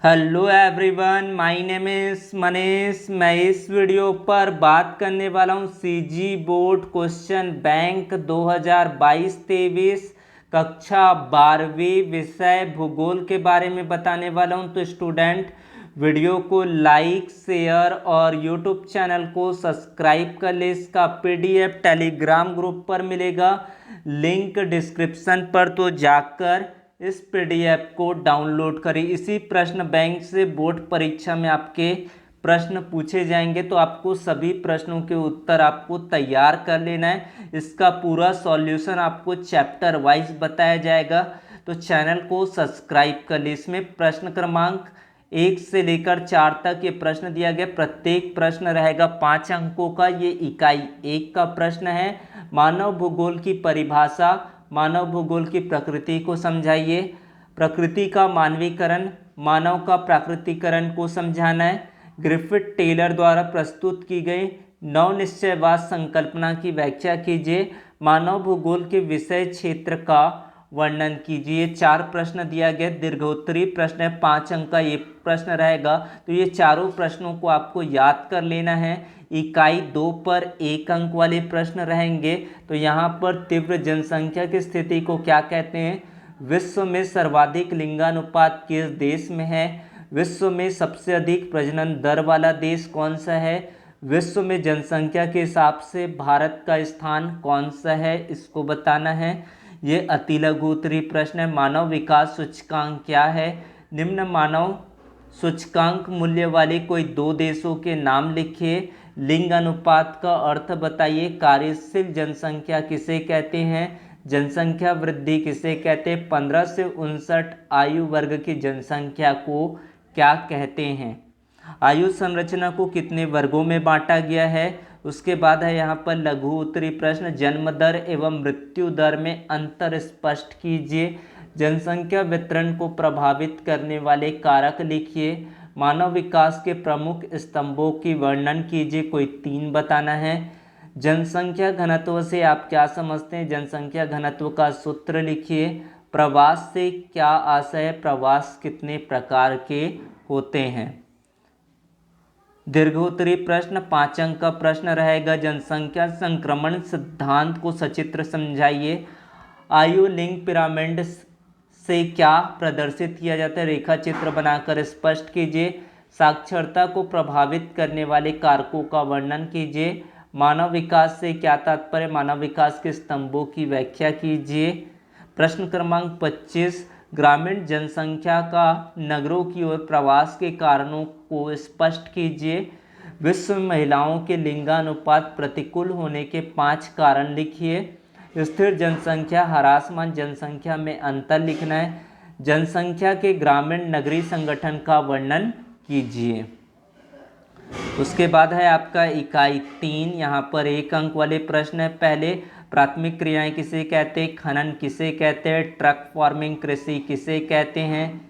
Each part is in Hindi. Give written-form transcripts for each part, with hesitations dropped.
Hello everyone, my name is Manish. मैं इस वीडियो पर बात करने वाला हूँ सीजी बोर्ड क्वेश्चन बैंक 2022-23 कक्षा 12वीं विषय भूगोल के बारे में बताने वाला हूँ। तो स्टूडेंट वीडियो को लाइक शेयर और यूट्यूब चैनल को सब्सक्राइब कर ले। इसका पीडीएफ टेलीग्राम ग्रुप पर मिलेगा, लिंक डिस्क्रिप्शन पर, तो जाकर इस पीडीएफ को डाउनलोड करें। इसी प्रश्न बैंक से बोर्ड परीक्षा में आपके प्रश्न पूछे जाएंगे, तो आपको सभी प्रश्नों के उत्तर आपको तैयार कर लेना है। इसका पूरा सॉल्यूशन आपको चैप्टर वाइज बताया जाएगा, तो चैनल को सब्सक्राइब कर ले। इसमें प्रश्न क्रमांक 1 से लेकर 4 तक ये प्रश्न दिया गया। प्रत्येक प्रश्न रहेगा 5 अंकों का। ये इकाई 1 का प्रश्न है। मानव भूगोल की परिभाषा, मानव भूगोल की प्रकृति को समझाइए। प्रकृति का मानवीकरण, मानव का प्राकृतिकरण को समझाना है। ग्रिफिथ टेलर द्वारा प्रस्तुत की गई नव निश्चयवाद संकल्पना की व्याख्या कीजिए। मानव भूगोल के विषय क्षेत्र का वर्णन कीजिए। 4 प्रश्न दिया गया, दीर्घोत्तरीय प्रश्न है, 5 अंक का ये प्रश्न रहेगा। तो ये चारों प्रश्नों को आपको याद कर लेना है। इकाई 2 पर 1 अंक वाले प्रश्न रहेंगे। तो यहाँ पर तीव्र जनसंख्या की स्थिति को क्या कहते हैं? विश्व में सर्वाधिक लिंगानुपात किस देश में है? विश्व में सबसे अधिक प्रजनन दर वाला देश कौन सा है? विश्व में जनसंख्या के हिसाब से भारत का स्थान कौन सा है? इसको बताना है। ये अति लघु उत्तरीय प्रश्न है। मानव विकास सूचकांक क्या है? निम्न मानव सूचकांक मूल्य वाले कोई 2 देशों के नाम लिखिए। लिंग अनुपात का अर्थ बताइए। कार्यशील जनसंख्या किसे कहते हैं? जनसंख्या वृद्धि किसे कहते हैं? 15 से 59 आयु वर्ग की जनसंख्या को क्या कहते हैं? आयु संरचना को कितने वर्गों में बांटा गया है? उसके बाद है यहाँ पर लघु उत्तरीय प्रश्न, जन्म दर एवं मृत्यु दर में अंतर स्पष्ट कीजिए। जनसंख्या वितरण को प्रभावित करने वाले कारक लिखिए। मानव विकास के प्रमुख स्तंभों की वर्णन कीजिए। कोई 3 बताना है। जनसंख्या घनत्व से आप क्या समझते हैं? जनसंख्या घनत्व का सूत्र लिखिए। प्रवास से क्या आशय है? प्रवास कितने प्रकार के होते हैं? दीर्घोत्तरीय प्रश्न 5 अंक का प्रश्न रहेगा। जनसंख्या संक्रमण सिद्धांत को सचित्र समझाइए। आयु लिंग पिरामिड से क्या प्रदर्शित किया जाता है? रेखा चित्र बनाकर स्पष्ट कीजिए। साक्षरता को प्रभावित करने वाले कारकों का वर्णन कीजिए। मानव विकास से क्या तात्पर्य? मानव विकास के स्तंभों की व्याख्या कीजिए। प्रश्न क्रमांक 25, ग्रामीण जनसंख्या का नगरों की ओर प्रवास के कारणों को स्पष्ट कीजिए। विश्व में महिलाओं के लिंगानुपात प्रतिकूल होने के 5 कारण लिखिए। स्थिर जनसंख्या ह्रासमान जनसंख्या में अंतर लिखना है। जनसंख्या के ग्रामीण नगरीय संगठन का वर्णन कीजिए। उसके बाद है आपका इकाई 3, यहाँ पर 1 अंक वाले प्रश्न है। पहले, प्राथमिक क्रियाएं किसे कहते हैं? खनन किसे कहते हैं? ट्रक फार्मिंग कृषि किसे कहते हैं?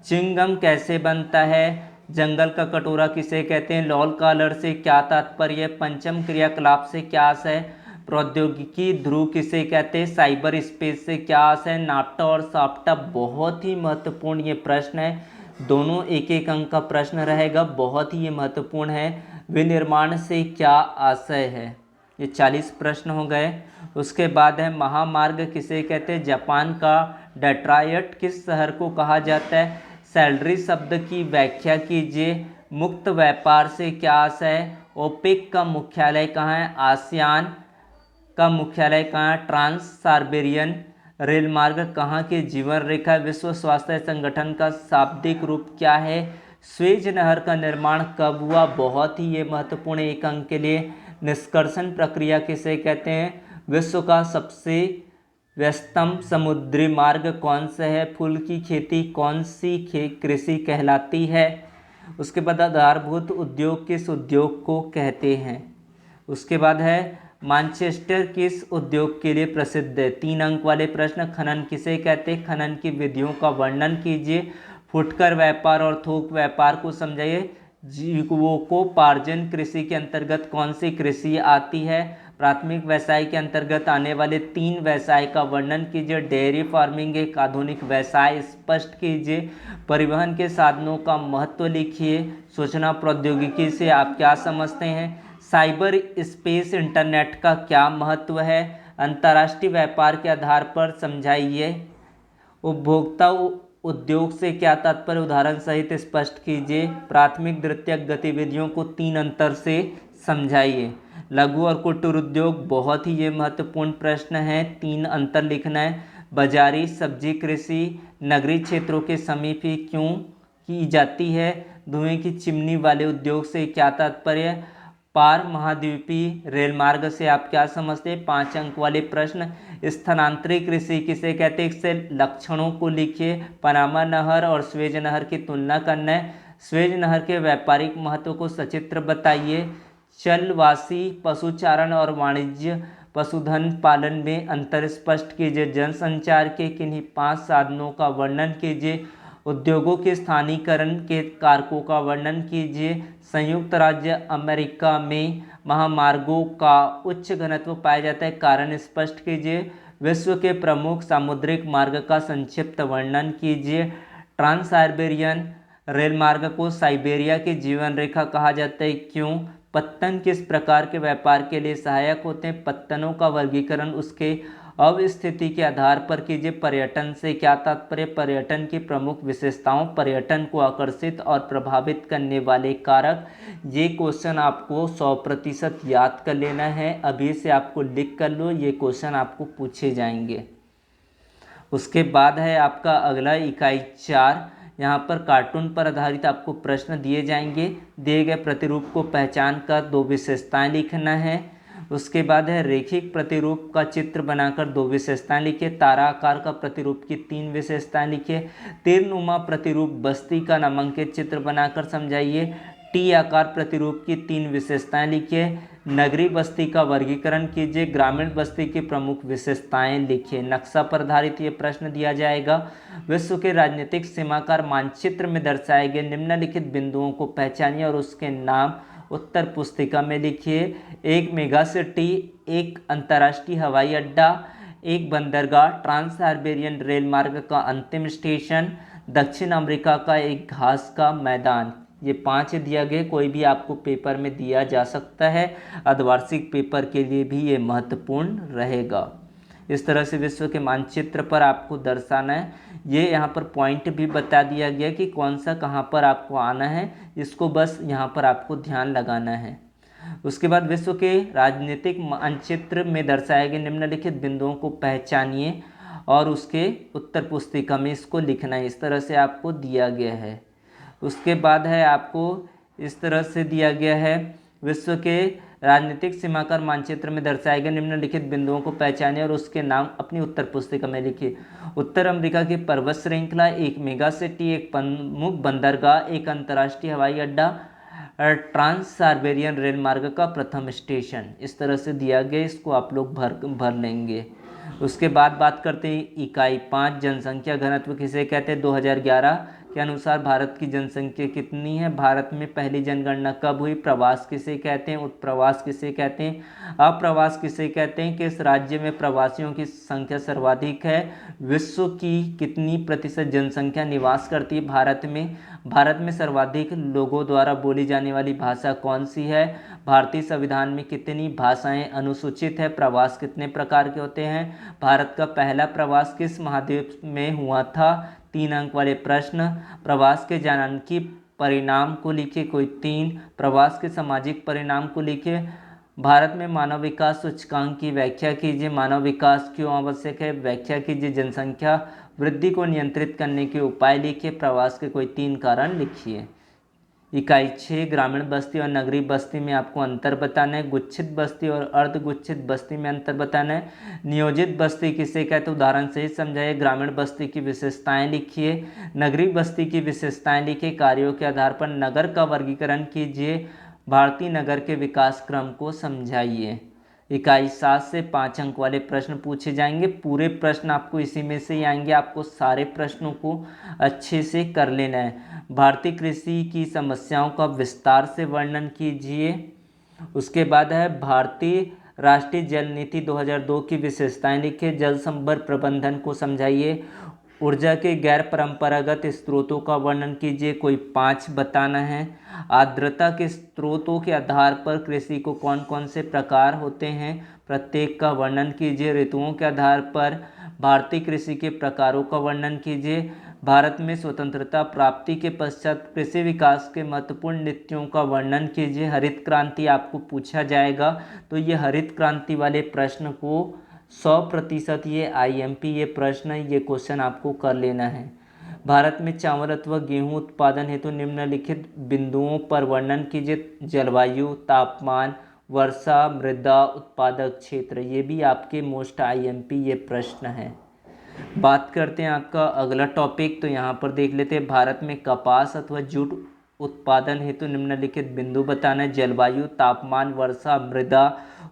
चिंगम कैसे बनता है? जंगल का कटोरा किसे कहते हैं? लॉल कॉलर से क्या तात्पर्य? पंचम क्रियाकलाप से क्या आशय? प्रौद्योगिकी ध्रुव किसे कहते हैं? साइबर स्पेस से क्या आशय? नाप्टा और साप्टा बहुत ही महत्वपूर्ण ये प्रश्न है। दोनों 1-1 अंक का प्रश्न रहेगा, बहुत ही ये महत्वपूर्ण है। विनिर्माण से क्या आशय है? ये 40 प्रश्न हो गए। उसके बाद है महामार्ग किसे कहते हैं? जापान का डेट्रॉयट किस शहर को कहा जाता है? सैलरी शब्द की व्याख्या कीजिए। मुक्त व्यापार से क्या आशय है? ओपेक का मुख्यालय कहाँ है? आसियान का मुख्यालय कहाँ है? ट्रांस साइबेरियन रेल मार्ग कहाँ की जीवन रेखा? विश्व स्वास्थ्य संगठन का शाब्दिक रूप क्या है? स्वेज नहर का निर्माण कब हुआ? बहुत ही ये महत्वपूर्ण 1 अंक के लिए। निष्कर्षण प्रक्रिया किसे कहते हैं? विश्व का सबसे व्यस्तम समुद्री मार्ग कौन सा है? फूल की खेती कौन सी कृषि कहलाती है? उसके बाद आधारभूत उद्योग किस उद्योग को कहते हैं? उसके बाद है मानचेस्टर किस उद्योग के लिए प्रसिद्ध है? 3 अंक वाले प्रश्न, खनन किसे कहते हैं? खनन की विधियों का वर्णन कीजिए। फुटकर व्यापार और थोक व्यापार को समझाइए। जीविकोपार्जन कृषि के अंतर्गत कौन सी कृषि आती है? प्राथमिक व्यवसाय के अंतर्गत आने वाले 3 व्यवसाय का वर्णन कीजिए। डेयरी फार्मिंग एक आधुनिक व्यवसाय स्पष्ट कीजिए। परिवहन के साधनों का महत्व लिखिए। सूचना प्रौद्योगिकी से आप क्या समझते हैं। साइबर स्पेस इंटरनेट का क्या महत्व है। अंतर्राष्ट्रीय व्यापार के आधार पर समझाइए। उपभोक्ता उद्योग से क्या तात्पर्य, उदाहरण सहित स्पष्ट कीजिए। प्राथमिक द्वितीयक गतिविधियों को 3 अंतर से समझाइए। लघु और कुटीर उद्योग बहुत ही ये महत्वपूर्ण प्रश्न है, 3 अंतर लिखना है। बाजारी सब्जी कृषि नगरीय क्षेत्रों के समीप ही क्यों की जाती है। धुएं की चिमनी वाले उद्योग से क्या तात्पर्य। पार महाद्वीपीय रेल मार्ग से आप क्या समझते हैं। 5 अंक वाले प्रश्न। स्थानांतरित कृषि किसे कहते हैं, इससे लक्षणों को लिखिए। पनामा नहर और स्वेज नहर की तुलना करना है। स्वेज नहर के व्यापारिक महत्व को सचित्र बताइए। चलवासी पशुचारण और वाणिज्य पशुधन पालन में अंतर स्पष्ट कीजिए। जनसंचार के किन्हीं 5 साधनों का वर्णन कीजिए। उद्योगों के स्थानीयकरण के कारकों का वर्णन कीजिए। संयुक्त राज्य अमेरिका में महामार्गों का उच्च घनत्व पाया जाता है, कारण स्पष्ट कीजिए। विश्व के प्रमुख सामुद्रिक मार्ग का संक्षिप्त वर्णन कीजिए। ट्रांस साइबेरियन रेल मार्ग को साइबेरिया की जीवन रेखा कहा जाता है, क्यों। पत्तन किस प्रकार के व्यापार के लिए सहायक होते हैं। पत्तनों का वर्गीकरण उसके अवस्थिति के आधार पर कीजिए। पर्यटन से क्या तात्पर्य। पर्यटन की प्रमुख विशेषताओं, पर्यटन को आकर्षित और प्रभावित करने वाले कारक। ये क्वेश्चन आपको 100% याद कर लेना है, अभी से आपको लिख कर लो, ये क्वेश्चन आपको पूछे जाएंगे। उसके बाद है आपका अगला इकाई 4। यहाँ पर कार्टून पर आधारित आपको प्रश्न दिए जाएंगे। दिए गए प्रतिरूप को पहचान कर 2 विशेषताएं लिखना है। उसके बाद है रेखिक प्रतिरूप का चित्र बनाकर 2 विशेषताएं लिखिए। तारा आकार का प्रतिरूप की 3 विशेषताएं लिखिए। तीरनुमा प्रतिरूप बस्ती का नामांकित चित्र बनाकर समझाइए। टी आकार प्रतिरूप की 3 विशेषताएं लिखिए। नगरीय बस्ती का वर्गीकरण कीजिए। ग्रामीण बस्ती की प्रमुख विशेषताएं लिखिए। नक्शा पर आधारित ये प्रश्न दिया जाएगा। विश्व के राजनीतिक सीमाकार मानचित्र में दर्शाए गए निम्नलिखित बिंदुओं को पहचानिए और उसके नाम उत्तर पुस्तिका में लिखिए। एक मेगा सिटी, एक अंतर्राष्ट्रीय हवाई अड्डा, एक बंदरगाह, ट्रांस साइबेरियन रेल मार्ग का अंतिम स्टेशन, दक्षिण अमेरिका का एक घास का मैदान। ये 5 दिया गया, कोई भी आपको पेपर में दिया जा सकता है, अर्धवार्षिक पेपर के लिए भी ये महत्वपूर्ण रहेगा। इस तरह से विश्व के मानचित्र पर आपको दर्शाना है। ये यहाँ पर पॉइंट भी बता दिया गया कि कौन सा कहाँ पर आपको आना है, इसको बस यहाँ पर आपको ध्यान लगाना है। उसके बाद विश्व के राजनीतिक मानचित्र में दर्शाए गए निम्नलिखित बिंदुओं को पहचानिए और उसके उत्तर पुस्तिका में इसको लिखना है। इस तरह से आपको दिया गया है। उसके बाद है आपको इस तरह से दिया गया है, विश्व के राजनीतिक सीमाकार मानचित्र में दर्शाए गए निम्नलिखित बिंदुओं को पहचाने और उसके नाम अपनी उत्तर पुस्तिका में लिखिए। उत्तर अमेरिका की पर्वत श्रृंखला, एक मेगा सिटी, एक प्रमुख बंदरगाह, एक अंतर्राष्ट्रीय हवाई अड्डा, ट्रांस साइबेरियन रेल मार्ग का प्रथम स्टेशन। इस तरह से दिया गया, इसको आप लोग भर लेंगे। उसके बाद बात करते हैं इकाई 5, जनसंख्या घनत्व किसे कहते हैं। 2011 के अनुसार भारत की जनसंख्या कितनी है। भारत में पहली जनगणना कब हुई। प्रवास किसे कहते हैं, उत्प्रवास किसे कहते हैं, अप्रवास किसे कहते हैं। किस राज्य में प्रवासियों की संख्या सर्वाधिक है। विश्व की कितनी प्रतिशत जनसंख्या निवास करती है भारत में। भारत में सर्वाधिक लोगों द्वारा बोली जाने वाली भाषा कौन सी है। भारतीय संविधान में कितनी भाषाएं अनुसूचित है। प्रवास कितने प्रकार के होते हैं। भारत का पहला प्रवास किस महाद्वीप में हुआ था। 3 अंक वाले प्रश्न। प्रवास के जानकी परिणाम को लिखिए, कोई 3। प्रवास के सामाजिक परिणाम को लिखिए। भारत में मानव विकास सूचकांक की व्याख्या कीजिए। मानव विकास क्यों आवश्यक है, व्याख्या कीजिए। जनसंख्या वृद्धि को नियंत्रित करने के उपाय लिखिए। प्रवास के कोई 3 कारण लिखिए। इकाई 6, ग्रामीण बस्ती और नगरीय बस्ती में आपको अंतर बताना है। गुच्छित बस्ती और अर्धगुच्छित बस्ती में अंतर बताना है। नियोजित बस्ती किसे कहते हैं, उदाहरण से ही समझाइए। ग्रामीण बस्ती की विशेषताएं लिखिए। नगरीय बस्ती की विशेषताएं लिखिए। कार्यों के आधार पर नगर का वर्गीकरण कीजिए। भारतीय नगर के विकास क्रम को समझाइए। इकाई 7 से 5 अंक वाले प्रश्न पूछे जाएंगे। पूरे प्रश्न आपको इसी में से ही आएंगे, आपको सारे प्रश्नों को अच्छे से कर लेना है। भारतीय कृषि की समस्याओं का विस्तार से वर्णन कीजिए। उसके बाद है भारतीय राष्ट्रीय जल नीति 2002 की विशेषताएं लिखिए। जल संभर प्रबंधन को समझाइए। ऊर्जा के गैर परंपरागत स्रोतों का वर्णन कीजिए, कोई 5 बताना है। आर्द्रता के स्रोतों के आधार पर कृषि को कौन कौन से प्रकार होते हैं, प्रत्येक का वर्णन कीजिए। ऋतुओं के आधार पर भारतीय कृषि के प्रकारों का वर्णन कीजिए। भारत में स्वतंत्रता प्राप्ति के पश्चात कृषि विकास के महत्वपूर्ण नीतियों का वर्णन कीजिए। हरित क्रांति आपको पूछा जाएगा, तो ये हरित क्रांति वाले प्रश्न को 100% ये IMP ये प्रश्न ये क्वेश्चन आपको कर लेना है। भारत में चावल अथवा गेहूं उत्पादन हेतु निम्नलिखित बिंदुओं पर वर्णन कीजिए। जलवायु, तापमान, वर्षा, मृदा, उत्पादक क्षेत्र, ये भी आपके मोस्ट IMP ये प्रश्न है। बात करते हैं आपका अगला टॉपिक, तो यहाँ पर देख लेते हैं। भारत में कपास अथवा जूट उत्पादन हेतु निम्नलिखित बिंदु बताना है। जलवायु, तापमान, वर्षा, मृदा,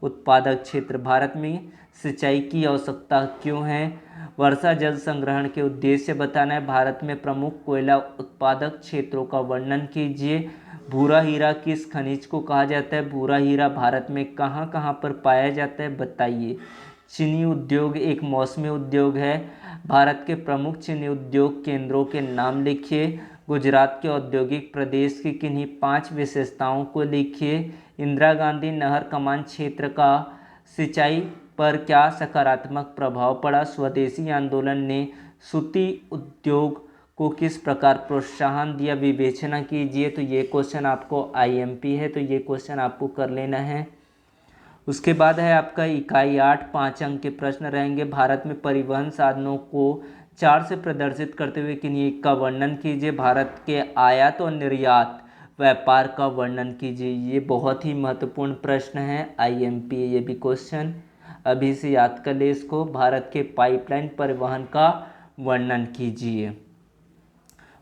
उत्पादक क्षेत्र। भारत में सिंचाई की आवश्यकता क्यों है? वर्षा जल संग्रहण के उद्देश्य बताना है। भारत में प्रमुख कोयला उत्पादक क्षेत्रों का वर्णन कीजिए। भूरा हीरा किस खनिज को कहा जाता है? भूरा हीरा भारत में कहाँ कहाँ पर पाया जाता है, बताइए। चीनी उद्योग एक मौसमी उद्योग है। भारत के प्रमुख चीनी उद्योग केंद्रों के नाम लिखिए। गुजरात के औद्योगिक प्रदेश की किन्हीं 5 विशेषताओं को लिखिए। इंदिरा गांधी नहर कमान क्षेत्र का सिंचाई पर क्या सकारात्मक प्रभाव पड़ा? स्वदेशी आंदोलन ने सूती उद्योग को किस प्रकार प्रोत्साहन दिया? विवेचना कीजिए। तो ये क्वेश्चन आपको IMP है, तो ये क्वेश्चन आपको कर लेना है। उसके बाद है आपका इकाई 8, 5 अंक के प्रश्न रहेंगे। भारत में परिवहन साधनों को 4 से प्रदर्शित करते हुए किन्हीं एक का वर्णन कीजिए। भारत के आयात और निर्यात व्यापार का वर्णन कीजिए। ये बहुत ही महत्वपूर्ण प्रश्न है, IMP ये भी क्वेश्चन अभी से याद कर ले इसको। भारत के पाइपलाइन परिवहन का वर्णन कीजिए।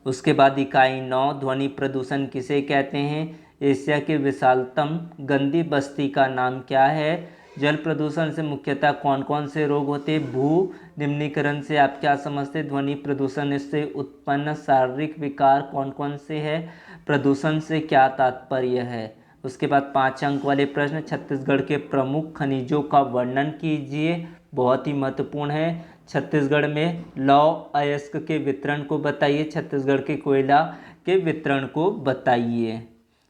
उसके बाद इकाई 9, ध्वनि प्रदूषण किसे कहते हैं? एशिया के विशालतम गंदी बस्ती का नाम क्या है? जल प्रदूषण से मुख्यतः कौन कौन से रोग होते हैं? भू निम्नीकरण से आप क्या समझते हैं? ध्वनि प्रदूषण से उत्पन्न शारीरिक विकार कौन कौन से हैं? प्रदूषण से क्या तात्पर्य है? उसके बाद 5 अंक वाले प्रश्न, छत्तीसगढ़ के प्रमुख खनिजों का वर्णन कीजिए। बहुत ही महत्वपूर्ण है। छत्तीसगढ़ में लौह अयस्क के वितरण को बताइए। छत्तीसगढ़ के कोयला के वितरण को बताइए।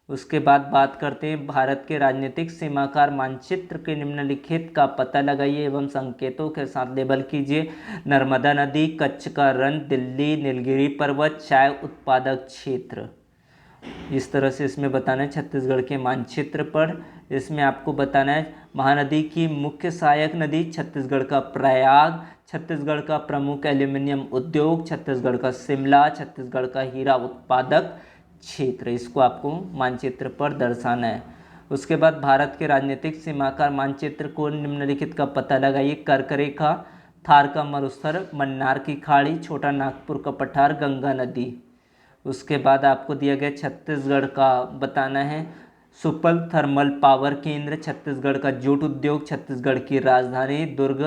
उसके बाद बात करते हैं भारत के राजनीतिक सीमाकार मानचित्र के निम्नलिखित का पता लगाइए एवं संकेतों के साथ लेबल कीजिए। नर्मदा नदी, कच्छ का रण, दिल्ली, नीलगिरी पर्वत, चाय उत्पादक क्षेत्र। इस तरह से इसमें बताना है छत्तीसगढ़ के मानचित्र पर। इसमें आपको बताना है महानदी की मुख्य सहायक नदी छत्तीसगढ़ का प्रयाग, छत्तीसगढ़ का प्रमुख एल्यूमिनियम उद्योग, छत्तीसगढ़ का शिमला, छत्तीसगढ़ का हीरा उत्पादक क्षेत्र। इसको आपको मानचित्र पर दर्शाना है। उसके बाद भारत के राजनीतिक सीमाकार मानचित्र को निम्नलिखित का पता लगाइए। कर्क रेखा, थार का मरुस्थल, मन्नार की खाड़ी, छोटा नागपुर का पठार, गंगा नदी। उसके बाद आपको दिया गया छत्तीसगढ़ का बताना है। सुपल थर्मल पावर केंद्र, छत्तीसगढ़ का जूट उद्योग, छत्तीसगढ़ की राजधानी, दुर्ग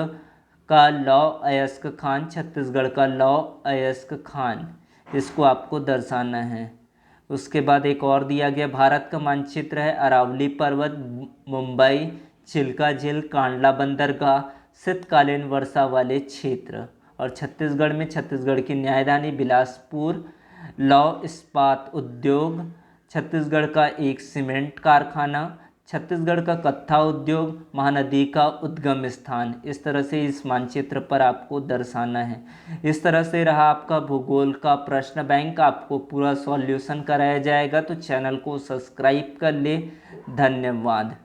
का लौह अयस्क खान, छत्तीसगढ़ का लौह अयस्क खान। इसको आपको दर्शाना है। उसके बाद एक और दिया गया भारत का मानचित्र है। अरावली पर्वत, मुंबई, चिल्का झील, कांडला बंदरगाह, शीतकालीन वर्षा वाले क्षेत्र। और छत्तीसगढ़ में छत्तीसगढ़ की न्यायधानी, बिलासपुर, लौह इस्पात उद्योग, छत्तीसगढ़ का एक सीमेंट कारखाना, छत्तीसगढ़ का कत्था उद्योग, महानदी का उद्गम स्थान। इस तरह से इस मानचित्र पर आपको दर्शाना है। इस तरह से रहा आपका भूगोल का प्रश्न बैंक। आपको पूरा सॉल्यूशन कराया जाएगा, तो चैनल को सब्सक्राइब कर ले। धन्यवाद।